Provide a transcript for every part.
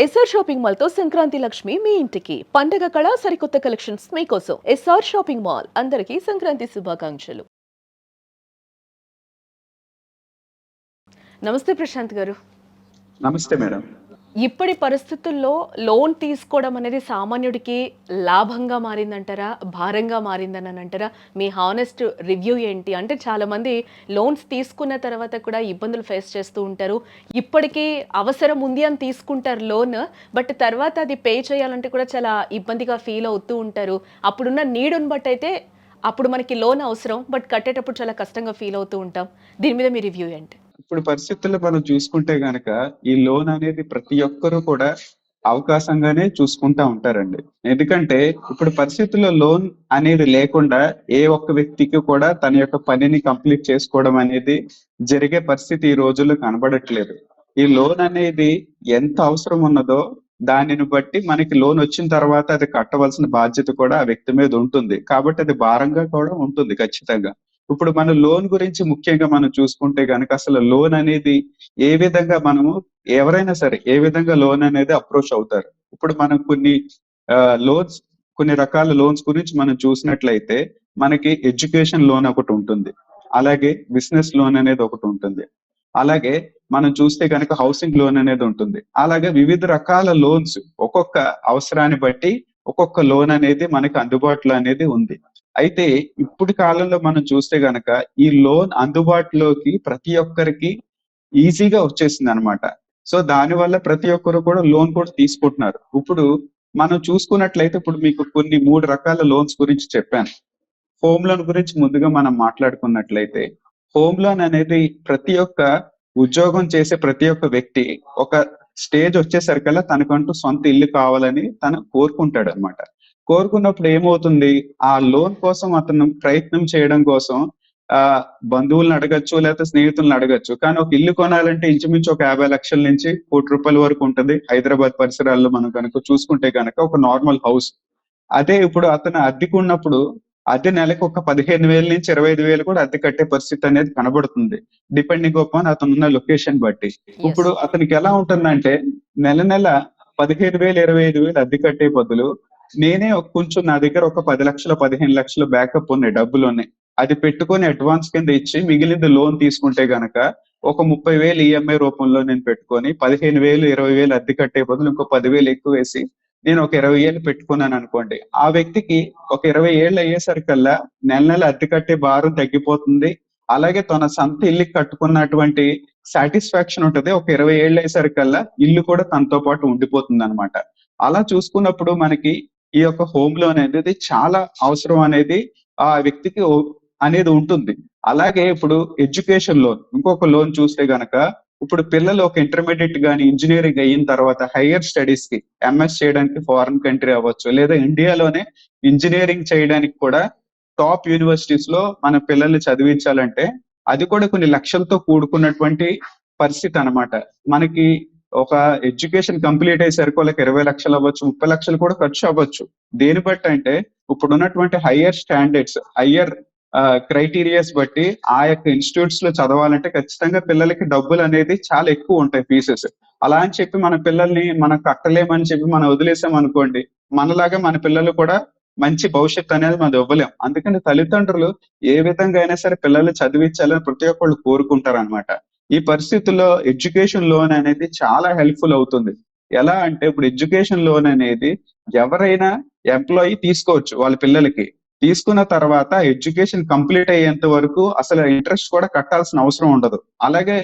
SR shopping mall తో సంక్రాంతి లక్ష్మి మీ ఇంటికి పండగ కళ సరికొత్త కలెక్షన్స్ మీకోసం ఎస్ఆర్ షాపింగ్ మాల్ అందరికీ సంక్రాంతి శుభాకాంక్షలు. నమస్తే ప్రశాంత్ గారు. నమస్తే మేడం. ఇప్పటి పరిస్థితుల్లో లోన్ తీసుకోవడం అనేది సామాన్యుడికి లాభంగా మారిందంటారా, భారంగా మారిందని అంటారా? మీ హానెస్ట్ రివ్యూ ఏంటి? అంటే చాలా మంది లోన్స్ తీసుకున్న తర్వాత కూడా ఇబ్బందులు ఫేస్ చేస్తూ ఉంటారు. ఇప్పటికీ అవసరం ఉంది అని తీసుకుంటారు లోన్, బట్ తర్వాత అది పే చేయాలంటే కూడా చాలా ఇబ్బందిగా ఫీల్ అవుతూ ఉంటారు. అప్పుడున్న నీడుని బట్టి అయితే అప్పుడు మనకి లోన్ అవసరం, బట్ కట్టేటప్పుడు చాలా కష్టంగా ఫీల్ అవుతూ ఉంటాం. దీని మీద మీ రివ్యూ ఏంటి? ఇప్పుడు పరిస్థితుల్లో మనం చూసుకుంటే గనక ఈ లోన్ అనేది ప్రతి ఒక్కరు కూడా అవకాశంగానే చూసుకుంటా ఉంటారండి. ఎందుకంటే ఇప్పుడు పరిస్థితుల్లో లోన్ అనేది లేకుండా ఏ ఒక్క వ్యక్తికి కూడా తన యొక్క పనిని కంప్లీట్ చేసుకోవడం అనేది జరిగే పరిస్థితి ఈ రోజుల్లో కనబడట్లేదు. ఈ లోన్ అనేది ఎంత అవసరం ఉన్నదో దానిని బట్టి మనకి లోన్ వచ్చిన తర్వాత అది కట్టవలసిన బాధ్యత కూడా ఆ వ్యక్తి మీద ఉంటుంది. కాబట్టి అది భారంగా కూడా ఉంటుంది ఖచ్చితంగా. ఇప్పుడు మన లోన్ గురించి ముఖ్యంగా మనం చూసుకుంటే గనక అసలు లోన్ అనేది ఏ విధంగా మనము ఎవరైనా సరే ఏ విధంగా లోన్ అనేది అప్రోచ్ అవుతారు. ఇప్పుడు మనం లోన్స్ కొన్ని రకాల లోన్స్ గురించి మనం చూసినట్లయితే మనకి ఎడ్యుకేషన్ లోన్ ఒకటి ఉంటుంది. అలాగే బిజినెస్ లోన్ అనేది ఒకటి ఉంటుంది. అలాగే మనం చూస్తే గనక హౌసింగ్ లోన్ అనేది ఉంటుంది. అలాగే వివిధ రకాల లోన్స్ ఒక్కొక్క అవసరాన్ని బట్టి ఒక్కొక్క లోన్ అనేది మనకి అందుబాటులో అనేది ఉంది. అయితే ఇప్పుడు కాలంలో మనం చూస్తే గనక ఈ లోన్ అందుబాటులోకి ప్రతి ఒక్కరికి ఈజీగా వచ్చేసిందనమాట. సో దానివల్ల ప్రతి ఒక్కరు కూడా లోన్ కూడా తీసుకుంటున్నారు. ఇప్పుడు మనం చూసుకున్నట్లయితే ఇప్పుడు మీకు కొన్ని 3 రకాల లోన్స్ గురించి చెప్పాను. హోమ్ లోన్ గురించి ముందుగా మనం మాట్లాడుకున్నట్లయితే, హోమ్ లోన్ అనేది ప్రతి ఒక్క ఉద్యోగం చేసే ప్రతి ఒక్క వ్యక్తి ఒక స్టేజ్ వచ్చేసరికల్లా తనకంటూ సొంత ఇల్లు కావాలని తను కోరుకుంటాడనమాట. కోరుకున్నప్పుడు ఏమవుతుంది, ఆ లోన్ కోసం అతను ప్రయత్నం చేయడం కోసం బంధువులను అడగొచ్చు, లేకపోతే స్నేహితులను అడగొచ్చు. కానీ ఒక ఇల్లు కొనాలంటే ఇంచుమించు ఒక 50,00,000 నుంచి ₹1,00,00,000 వరకు ఉంటది. హైదరాబాద్ పరిసరాల్లో మనం గనుక చూసుకుంటే గనక ఒక నార్మల్ హౌస్. అదే ఇప్పుడు అతను అద్దెకున్నప్పుడు అద్దె నెలకు ఒక 15,000 నుంచి 25,000 కూడా అద్దె కట్టే పరిస్థితి అనేది కనబడుతుంది. డిపెండింగ్ అపాన్ అతనున్న లొకేషన్ బట్టి. ఎస్. ఇప్పుడు అతనికి ఎలా ఉంటుందంటే నెల నెల 15,000, 25,000 అద్దె కట్టే బదులు నేనే కొంచెం నా దగ్గర ఒక 10,00,000, 15,00,000 బ్యాకప్ ఉన్నాయి, డబ్బులున్నాయి. అది పెట్టుకొని అడ్వాన్స్ కింద ఇచ్చి మిగిలింది లోన్ తీసుకుంటే గనక ఒక 30,000 ఈఎంఐ రూపంలో నేను పెట్టుకొని 15,000, 20,000 అద్దె కట్టే బదులు ఇంకో 10,000 ఎక్కువేసి నేను ఒక 20 ఏళ్ళు పెట్టుకున్నాను అనుకోండి. ఆ వ్యక్తికి ఒక 20 ఏళ్ళు అయ్యేసరికల్లా నెల నెల అద్దె కట్టే భారం తగ్గిపోతుంది. అలాగే తన సొంత ఇల్లు కట్టుకున్నటువంటి సాటిస్ఫాక్షన్ ఉంటది. ఒక 20 ఏళ్ళు అయ్యేసరికల్లా ఇల్లు కూడా తనతో పాటు ఉండిపోతుందన్నమాట. అలా చూసుకున్నప్పుడు మనకి ఈ యొక్క హోమ్ లోన్ అనేది చాలా అవసరం అనేది ఆ వ్యక్తికి అనేది ఉంటుంది. అలాగే ఇప్పుడు ఎడ్యుకేషన్ లోన్, ఇంకొక లోన్ చూస్తే గనక ఇప్పుడు పిల్లలు ఒక ఇంటర్మీడియేట్ గాని ఇంజినీరింగ్ అయిన తర్వాత హైయర్ స్టడీస్ కి ఎంఎస్ చేయడానికి ఫారిన్ కంట్రీ అవ్వచ్చు, లేదా ఇండియాలోనే ఇంజినీరింగ్ చేయడానికి కూడా టాప్ యూనివర్సిటీస్ లో మన పిల్లల్ని చదివించాలంటే అది కూడా కొన్ని లక్షలతో కూడుకున్నటువంటి పరిస్థితి అన్నమాట. మనకి ఒక ఎడ్యుకేషన్ కంప్లీట్ అయ్యేసరికి వాళ్ళకి 20,00,000 అవ్వచ్చు, 30,00,000 కూడా ఖర్చు అవ్వచ్చు. దేని బట్టి అంటే ఇప్పుడున్నటువంటి హయ్యర్ స్టాండర్డ్స్, హయ్యర్ క్రైటీరియాస్ బట్టి ఆ యొక్క ఇన్స్టిట్యూట్స్ లో చదవాలంటే ఖచ్చితంగా పిల్లలకి డబ్బులు అనేది చాలా ఎక్కువ ఉంటాయి, ఫీజెస్. అలా అని చెప్పి మన పిల్లల్ని మనం కట్టలేమని చెప్పి మనం వదిలేసాం అనుకోండి, మనలాగా మన పిల్లలు కూడా మంచి భవిష్యత్తు అనేది మనం ఇవ్వలేం. అందుకని తల్లిదండ్రులు ఏ విధంగా అయినా సరే పిల్లల్ని చదివించాలని ప్రతి ఒక్కళ్ళు కోరుకుంటారన్నమాట. ఈ పరిస్థితుల్లో ఎడ్యుకేషన్ లోన్ అనేది చాలా హెల్ప్‌ఫుల్ అవుతుంది. ఎలా అంటే ఇప్పుడు ఎడ్యుకేషన్ లోన్ అనేది ఎవరైనా ఎంప్లాయీ తీసుకోవచ్చు వాళ్ళ పిల్లలకి. తీసుకున్న తర్వాత ఎడ్యుకేషన్ కంప్లీట్ అయ్యేంత వరకు అసలు ఇంట్రెస్ట్ కూడా కట్టాల్సిన అవసరం ఉండదు. అలాగే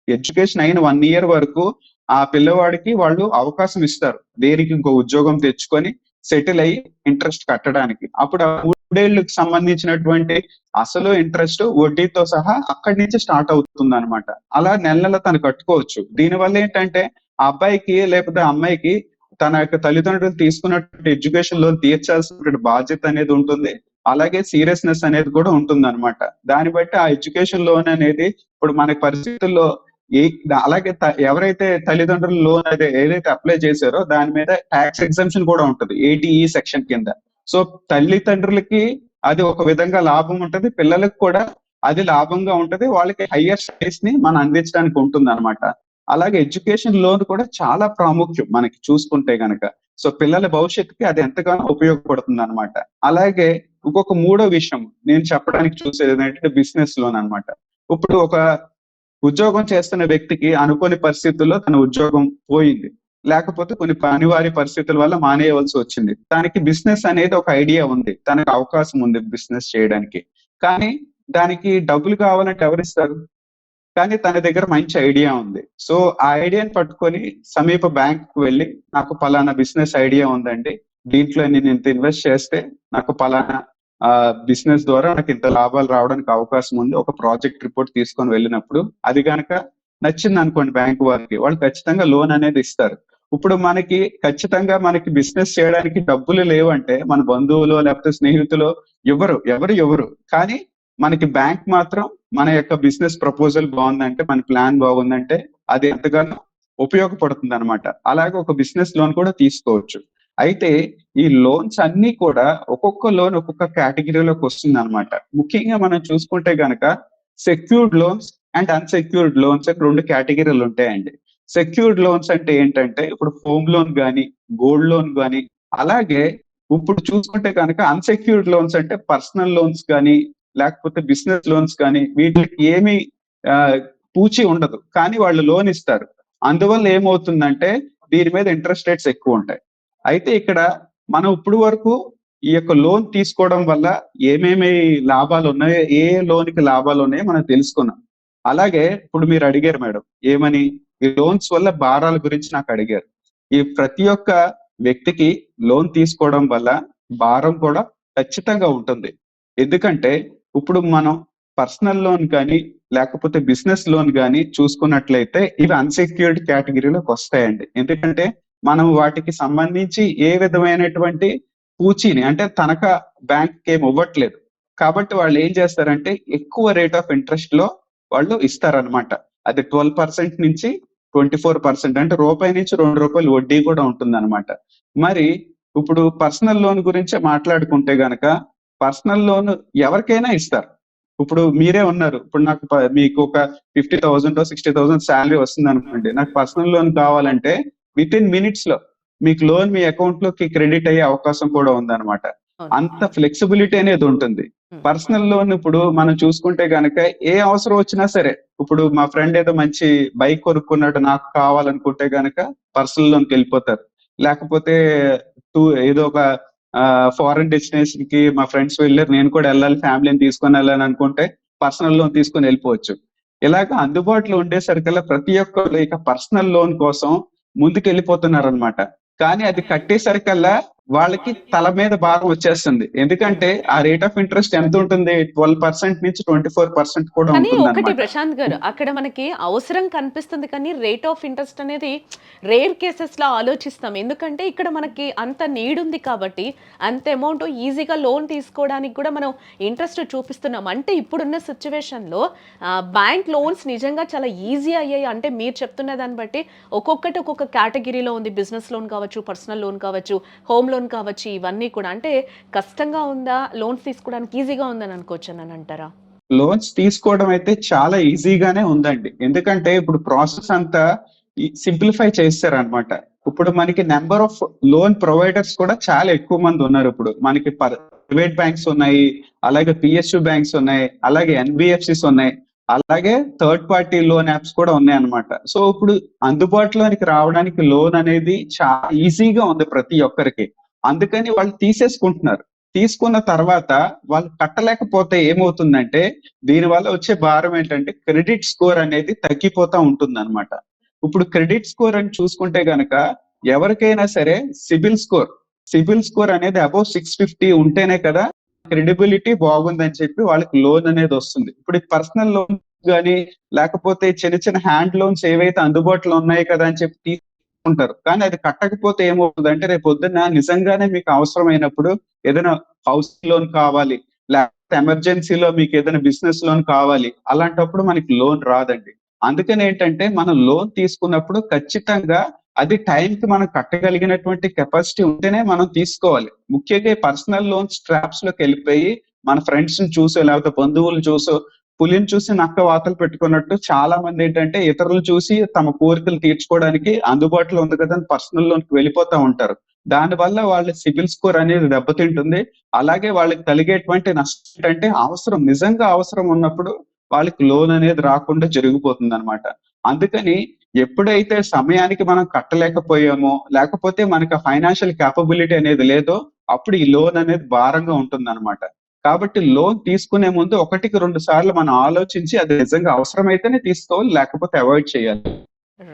ఎడ్యుకేషన్ అయిన 1 ఇయర్ వరకు ఆ పిల్లవాడికి వాళ్ళు అవకాశం ఇస్తారు. దేనికి ఇంకో ఉద్యోగం తెచ్చుకొని సెటిల్ అయ్యి ఇంట్రెస్ట్ కట్టడానికి. అప్పుడు ఆ 3 ఏళ్ళకి సంబంధించినటువంటి అసలు ఇంట్రెస్ట్ వడ్డీతో సహా అక్కడి నుంచి స్టార్ట్ అవుతుందన్నమాట. అలా నెల నెల తను కట్టుకోవచ్చు. దీనివల్ల ఏంటంటే ఆ అబ్బాయికి లేకపోతే ఆ అమ్మాయికి తన యొక్క తల్లిదండ్రులు తీసుకున్నటువంటి ఎడ్యుకేషన్ లోన్ తీర్చాల్సినటువంటి బాధ్యత అనేది ఉంటుంది. అలాగే సీరియస్‌నెస్ అనేది కూడా ఉంటుందన్నమాట. దాన్ని బట్టి ఆ ఎడ్యుకేషన్ లోన్ అనేది ఇప్పుడు మన పరిస్థితుల్లో ఏ అలాగే ఎవరైతే తల్లిదండ్రులు లోన్ ఏదైతే అప్లై చేశారో దాని మీద టాక్స్ ఎగ్జంప్షన్ కూడా ఉంటది. 80E సెక్షన్ కింద. సో తల్లిదండ్రులకి అది ఒక విధంగా లాభం ఉంటది. పిల్లలకి కూడా అది లాభంగా ఉంటది. వాళ్ళకి హైయర్ స్టడీస్ ని మనం అందించడానికి ఉంటుందన్నమాట. అలాగే ఎడ్యుకేషన్ లోన్ కూడా చాలా ప్రాముఖ్యం మనకి చూసుకుంటే గనక. సో పిల్లల భవిష్యత్తుకి అది ఎంతగానో ఉపయోగపడుతుంది అనమాట. అలాగే ఇంకొక మూడో విషయం నేను చెప్పడానికి చూసేది ఏంటంటే బిజినెస్ లోన్ అన్నమాట. ఇప్పుడు ఒక ఉద్యోగం చేస్తున్న వ్యక్తికి అనుకోని పరిస్థితుల్లో తన ఉద్యోగం పోయింది. లేకపోతే కొన్ని అనివార్య పరిస్థితుల వల్ల మానేయవలసి వచ్చింది. తనకి బిజినెస్ అనేది ఒక ఐడియా ఉంది. తనకు అవకాశం ఉంది బిజినెస్ చేయడానికి. కానీ దానికి డబ్బులు కావాలంటే ఎవరిస్తారు? కానీ తన దగ్గర మంచి ఐడియా ఉంది. సో ఆ ఐడియాని పట్టుకొని సమీప బ్యాంక్‌కి వెళ్లి నాకు పలానా బిజినెస్ ఐడియా ఉందండి. దీంట్లో నేను ఇంత ఇన్వెస్ట్ చేస్తే నాకు పలానా బిజినెస్ ద్వారా నాకు ఇంత లాభాలు రావడానికి అవకాశం ఉంది. ఒక ప్రాజెక్ట్ రిపోర్ట్ తీసుకొని వెళ్ళినప్పుడు అది గనక నచ్చిందనుకోండి బ్యాంక్ వారికి, వాళ్ళు ఖచ్చితంగా లోన్ అనేది ఇస్తారు. ఇప్పుడు మనకి ఖచ్చితంగా మనకి బిజినెస్ చేయడానికి డబ్బులు లేవంటే మన బంధువులో లేకపోతే స్నేహితులో ఎవరు. కానీ మనకి బ్యాంక్ మాత్రం మన యొక్క బిజినెస్ ప్రపోజల్ బాగుందంటే, మన ప్లాన్ బాగుందంటే అది ఎంతగానో ఉపయోగపడుతుంది అనమాట. అలాగే ఒక బిజినెస్ లోన్ కూడా తీసుకోవచ్చు. అయితే ఈ లోన్స్ అన్ని కూడా ఒక్కొక్క లోన్ ఒక్కొక్క కేటగిరీలోకి వస్తుంది అనమాట. ముఖ్యంగా మనం చూసుకుంటే గనక secured loans and unsecured loans అని 2 కేటగిరీలు ఉంటాయండి. సెక్యూర్డ్ లోన్స్ అంటే ఏంటంటే ఇప్పుడు హోమ్ లోన్ గాని, గోల్డ్ లోన్ గాని, అలాగే ఇప్పుడు చూసుకుంటే కనుక అన్‌సెక్యూర్డ్ లోన్స్ అంటే పర్సనల్ లోన్స్ గాని, లేకపోతే బిజినెస్ లోన్స్ కానీ వీటికి ఏమి పూచి ఉండదు. కానీ వాళ్ళు లోన్ ఇస్తారు. అందువల్ల ఏమవుతుందంటే దీని మీద ఇంట్రెస్ట్ రేట్స్ ఎక్కువ ఉంటాయి. అయితే ఇక్కడ మనం ఇప్పుడు వరకు ఈ యొక్క లోన్ తీసుకోవడం వల్ల ఏమేమి లాభాలు ఉన్నాయో, ఏ లోన్‌కి లాభాలు ఉన్నాయో మనం తెలుసుకున్నాం. అలాగే ఇప్పుడు మీరు అడిగారు మేడం ఏమని? ఈ లోన్స్ వల్ల భారాల గురించి నాకు అడిగారు. ఈ ప్రతి ఒక్క వ్యక్తికి లోన్ తీసుకోవడం వల్ల భారం కూడా ఖచ్చితంగా ఉంటుంది. ఎందుకంటే ఇప్పుడు మనం పర్సనల్ లోన్ కానీ, లేకపోతే బిజినెస్ లోన్ గాని చూసుకున్నట్లయితే ఇవి అన్‌సెక్యూర్డ్ కేటగిరీలోకి వస్తాయండి. ఎందుకంటే మనం వాటికి సంబంధించి ఏ విధమైనటువంటి పూచీని అంటే తనఖా బ్యాంక్‌కి ఏమి ఇవ్వట్లేదు. కాబట్టి వాళ్ళు ఏం చేస్తారంటే ఎక్కువ రేట్ ఆఫ్ ఇంట్రెస్ట్ లో వాళ్ళు ఇస్తారనమాట. అది 12% నుంచి 24% అంటే రూపాయి నుంచి ₹2 వడ్డీ కూడా ఉంటుందన్నమాట. మరి ఇప్పుడు పర్సనల్ లోన్ గురించే మాట్లాడుకుంటే గనక పర్సనల్ లోన్ ఎవరికైనా ఇస్తారు. ఇప్పుడు మీరే ఉన్నారు. ఇప్పుడు నాకు మీకు ఒక 50,000 60,000 సాలరీ వస్తుందనుకోండి. నాకు పర్సనల్ లోన్ కావాలంటే వితిన్ మినిట్స్ లో మీకు లోన్ మీ అకౌంట్ లోకి క్రెడిట్ అయ్యే అవకాశం కూడా ఉందన్నమాట. అవును. అంత ఫ్లెక్సిబిలిటీ అనేది ఉంటుంది. పర్సనల్ లోన్ ఇప్పుడు మనం చూసుకుంటే గనక ఏ అవసరం వచ్చినా సరే, ఇప్పుడు మా ఫ్రెండ్ ఏదో మంచి బైక్ కొనుక్కున్నాడు నాకు కావాలనుకుంటే గనక పర్సనల్ లోన్‌కి వెళ్ళిపోతారు. లేకపోతే ఏదో ఒక ఫారెన్ డెస్టినేషన్ కి మా ఫ్రెండ్స్ వెళ్ళారు నేను కూడా వెళ్ళాలి ఫ్యామిలీని తీసుకొని వెళ్ళాలి అనుకుంటే పర్సనల్ లోన్ తీసుకొని వెళ్ళిపోవచ్చు. ఇలాగ అందుబాటులో ఉండేసరికల్లా ప్రతి ఒక్కరు ఇక పర్సనల్ లోన్ కోసం ముందుకు వెళ్ళిపోతున్నారనమాట. కానీ అది కట్టేసరికల్లా వాళ్ళకి తల మీద భారం వచ్చేస్తుంది. ఎందుకంటే ఆ రేట్ ఆఫ్ ఇంట్రెస్ట్ ఎంత ఉంటుంది? 12% నుంచి 24% కూడా కానీ ఒకటి ఉంటుందన్నమాట. ప్రశాంత్ గారు, అక్కడ మనకి అవసరం కనిపిస్తుంది కానీ రేట్ ఆఫ్ ఇంట్రెస్ట్ అనేది రేర్ కేసెస్‌లో ఆలోచిస్తాం. ఎందుకంటే ఇక్కడ మనకి అంత నీడ్ ఉంది కాబట్టి అంత అమౌంట్ ఈజీగా లోన్ తీసుకోవడానికి కూడా మనం ఇంట్రెస్ట్ చూపిస్తున్నాం. అంటే ఇప్పుడున్న సిట్యుయేషన్‌లో బ్యాంక్ లోన్స్ నిజంగా చాలా ఈజీ అయ్యాయి. అంటే మీరు చెప్తున్న దాన్ని బట్టి ఒక్కొక్కటి ఒక్కొక్క కేటగిరీలో ఉంది. బిజినెస్ లోన్ కావచ్చు, పర్సనల్ లోన్ కావచ్చు, హోమ్ లోన్ కావచ్చు, ఇవన్నీ కూడా. అంటే కష్టంగా ఉందా? లోన్స్ తీసుకోవడానికి ఈజీగా ఉందని అనుకోవచ్చని అంటారా? లోన్స్ తీసుకోవడం అయితే చాలా ఈజీగానే ఉందండి. ఎందుకంటే ఇప్పుడు ప్రాసెస్ అంతా సింప్లిఫై చేశారనమాట. ఇప్పుడు మనకి నెంబర్ ఆఫ్ లోన్ ప్రొవైడర్స్ కూడా చాలా ఎక్కువ మంది ఉన్నారు ఇప్పుడు. మనకి ప్రైవేట్ బ్యాంక్స్ ఉన్నాయి, అలాగే పిఎస్యు బ్యాంక్స్ ఉన్నాయి, అలాగే ఎన్బిఎఫ్సిస్ ఉన్నాయి, అలాగే థర్డ్ పార్టీ లోన్ యాప్స్ కూడా ఉన్నాయన్నమాట. సో ఇప్పుడు అందుబాటులోనికి రావడానికి లోన్ అనేది చాలా ఈజీగా ఉంది ప్రతి ఒక్కరికి. అందుకని వాళ్ళు తీసేసుకుంటున్నారు. తీసుకున్న తర్వాత వాళ్ళు కట్టలేకపోతే ఏమవుతుందంటే దీనివల్ల వచ్చే భారం ఏంటంటే క్రెడిట్ స్కోర్ అనేది తగ్గిపోతా ఉంటుందన్నమాట. ఇప్పుడు క్రెడిట్ స్కోర్ అని చూసుకుంటే గనక ఎవరికైనా సరే సిబిల్ స్కోర్ అనేది అబౌవ్ 650 ఉంటేనే కదా క్రెడిబిలిటీ బాగుందని చెప్పి వాళ్ళకి లోన్ అనేది వస్తుంది. ఇప్పుడు పర్సనల్ లోన్ గానీ లేకపోతే చిన్న చిన్న హ్యాండ్ లోన్స్ ఏవైతే అందుబాటులో ఉన్నాయి కదా అని చెప్పి తీసుకుంటారు. కానీ అది కట్టకపోతే ఏమవుతుందంటే రేపు పొద్దున్న నిజంగానే మీకు అవసరమైనప్పుడు ఏదైనా హౌస్ లోన్ కావాలి, లేకపోతే ఎమర్జెన్సీలో మీకు ఏదైనా బిజినెస్ లోన్ కావాలి, అలాంటప్పుడు మనకి లోన్ రాదండి. అందుకని ఏంటంటే మనం లోన్ తీసుకున్నప్పుడు ఖచ్చితంగా అది టైంకి మనం కట్టగలిగినటువంటి కెపాసిటీ ఉంటేనే మనం తీసుకోవాలి. ముఖ్యంగా పర్సనల్ లోన్స్ ట్రాప్స్ లోకి వెళ్ళిపోయి మన ఫ్రెండ్స్ ని చూసో లేకపోతే బంధువులు చూసో పులిని చూసి నక్క వాతలు పెట్టుకున్నట్టు చాలా మంది ఏంటంటే ఇతరులు చూసి తమ కోరికలు తీర్చుకోవడానికి అందుబాటులో ఉంది కదా అని పర్సనల్ లోన్కి వెళ్ళిపోతా ఉంటారు. దానివల్ల వాళ్ళ సిబిల్ స్కోర్ అనేది దెబ్బతింటుంది. అలాగే వాళ్ళకి కలిగేటువంటి నష్టం ఏంటంటే నిజంగా అవసరం ఉన్నప్పుడు వాళ్ళకి లోన్ అనేది రాకుండా జరిగిపోతుంది అనమాట. అందుకని ఎప్పుడైతే సమయానికి మనం కట్టలేకపోయామో, లేకపోతే మనకి ఫైనాన్షియల్ క్యాపబిలిటీ అనేది లేదో, అప్పుడు ఈ లోన్ అనేది భారంగా ఉంటుందన్నమాట. కాబట్టి లోన్ తీసుకునే ముందు 1-2 సార్లు మనం ఆలోచించి అది నిజంగా అవసరమైతేనే తీసుకోవాలి, లేకపోతే అవాయిడ్ చేయాలి.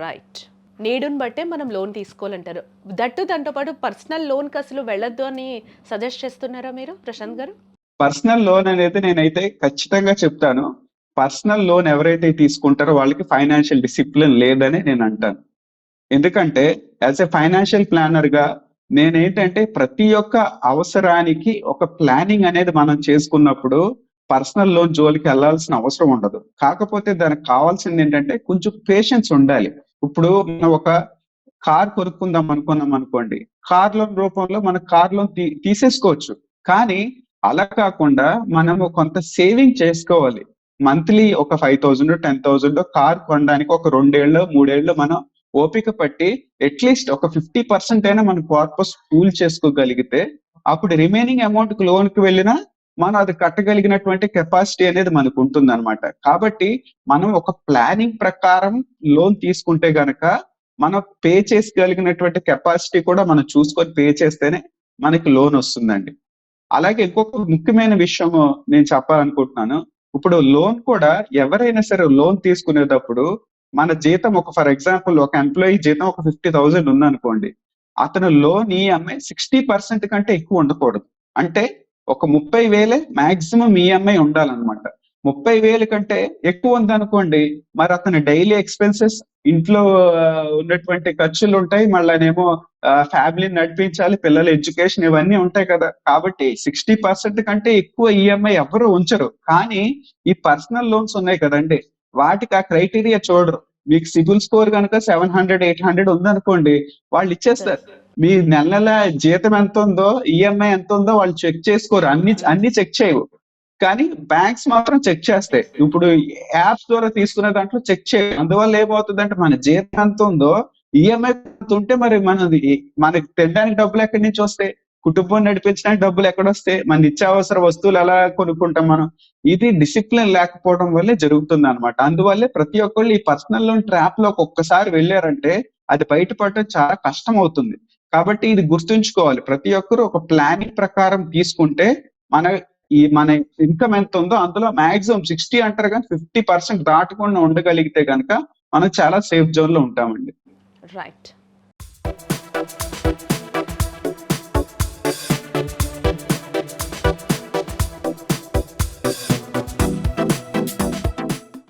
రైట్. నీడుని బట్టే మనం లోన్ తీసుకోవాలంటారు. దాంతో పాటు పర్సనల్ లోన్‌కి అసలు వెళ్ళొద్దు అని సజెస్ట్ చేస్తున్నారా మీరు ప్రశాంత్ గారు? పర్సనల్ లోన్ అనేది నేనైతే ఖచ్చితంగా చెప్తాను. పర్సనల్ లోన్ ఎవరైతే తీసుకుంటారో వాళ్ళకి ఫైనాన్షియల్ డిసిప్లిన్ లేదని నేను అంటాను. ఎందుకంటే యాజ్ ఎ ఫైనాన్షియల్ ప్లానర్ గా నేనేంటంటే ప్రతి ఒక్క అవసరానికి ఒక ప్లానింగ్ అనేది మనం చేసుకున్నప్పుడు పర్సనల్ లోన్ జోలికి వెళ్లాల్సిన అవసరం ఉండదు. కాకపోతే దానికి కావాల్సింది ఏంటంటే కొంచెం పేషెన్స్ ఉండాలి. ఇప్పుడు మనం ఒక కార్ కొనుక్కుందాం అనుకున్నాం అనుకోండి, కార్ లోన్ రూపంలో మన కార్ లోన్ తీసేసుకోవచ్చు. కానీ అలా కాకుండా మనము కొంత సేవింగ్ చేసుకోవాలి. మంత్లీ ఒక 5,000 10,000 కార్ కొనడానికి ఒక 2 ఏళ్ళు 3 ఏళ్ళు మనం ఓపిక పట్టి అట్లీస్ట్ ఒక 50% అయినా మన కార్పస్ పూల్ చేసుకోగలిగితే అప్పుడు రిమైనింగ్ అమౌంట్ కి లోన్ కి వెళ్ళినా మనం అది కట్టగలిగినటువంటి కెపాసిటీ అనేది మనకు ఉంటుంది అనమాట. కాబట్టి మనం ఒక ప్లానింగ్ ప్రకారం లోన్ తీసుకుంటే గనక మనం పే చేసుకోగలిగినటువంటి కెపాసిటీ కూడా మనం చూసుకొని పే చేస్తేనే మనకి లోన్ వస్తుందండి. అలాగే ఇంకొక ముఖ్యమైన విషయం నేను చెప్పాలనుకుంటున్నాను. ఇప్పుడు లోన్ కూడా ఎవరైనా సరే లోన్ తీసుకునేటప్పుడు మన జీతం ఫర్ ఎగ్జాంపుల్ ఒక ఎంప్లాయీ జీతం ఒక 50,000 ఉందనుకోండి. అతను లోన్ ఈఎంఐ 60% కంటే ఎక్కువ ఉండకూడదు. అంటే ఒక 30,000 మాక్సిమం ఈఎంఐ ఉండాలన్నమాట. 30,000 కంటే ఎక్కువ ఉందనుకోండి, మరి అతని డైలీ ఎక్స్పెన్సెస్ ఇంట్లో ఉన్నటువంటి ఖర్చులు ఉంటాయి. మళ్ళానేమో ఫ్యామిలీని నడిపించాలి, పిల్లల ఎడ్యుకేషన్ ఇవన్నీ ఉంటాయి కదా. కాబట్టి 60% కంటే ఎక్కువ ఈఎంఐ ఎవరు ఉంచరు. కానీ ఈ పర్సనల్ లోన్స్ ఉన్నాయి కదండి, వాటికి ఆ క్రైటీరియా చూడరు. మీకు సిబిల్ స్కోర్ కనుక 700, 800 ఉందనుకోండి, వాళ్ళు ఇచ్చేస్తారు. మీ నెల జీతం ఎంత ఉందో, ఈఎంఐ ఎంత ఉందో వాళ్ళు చెక్ చేసుకోరు. అన్ని చెక్ చేయవు. కానీ బ్యాంక్స్ మాత్రం చెక్ చేస్తాయి. ఇప్పుడు యాప్స్ ద్వారా తీసుకునే దాంట్లో చెక్ చేయవు. అందువల్ల ఏమవుతుందంటే మన జీతం ఎంత ఉందో ఈఎంఐ ఎంత ఉంటే మరి మనకి తినడానికి డబ్బులు ఎక్కడి నుంచి వస్తాయి, కుటుంబం నడిపించడానికి డబ్బులు ఎక్కడొస్తాయి, మన నిత్యావసర వస్తువులు ఎలా కొనుక్కుంటాం మనం? ఇది డిసిప్లిన్ లేకపోవడం వల్లే జరుగుతుంది అనమాట. అందువల్లే ప్రతి ఒక్కళ్ళు ఈ పర్సనల్ లోన్ ట్రాప్ లో ఒక్కసారి వెళ్ళారంటే అది బయటపడడం చాలా కష్టం అవుతుంది. కాబట్టి ఇది గుర్తుంచుకోవాలి. ప్రతి ఒక్కరు ఒక ప్లానింగ్ ప్రకారం తీసుకుంటే మన ఇన్కమ్ ఎంత ఉందో అందులో మాక్సిమం 60 అంటారు కానీ 50% దాటకుండా ఉండగలిగితే కనుక మనం చాలా సేఫ్ జోన్ లో ఉంటామండి. రైట్.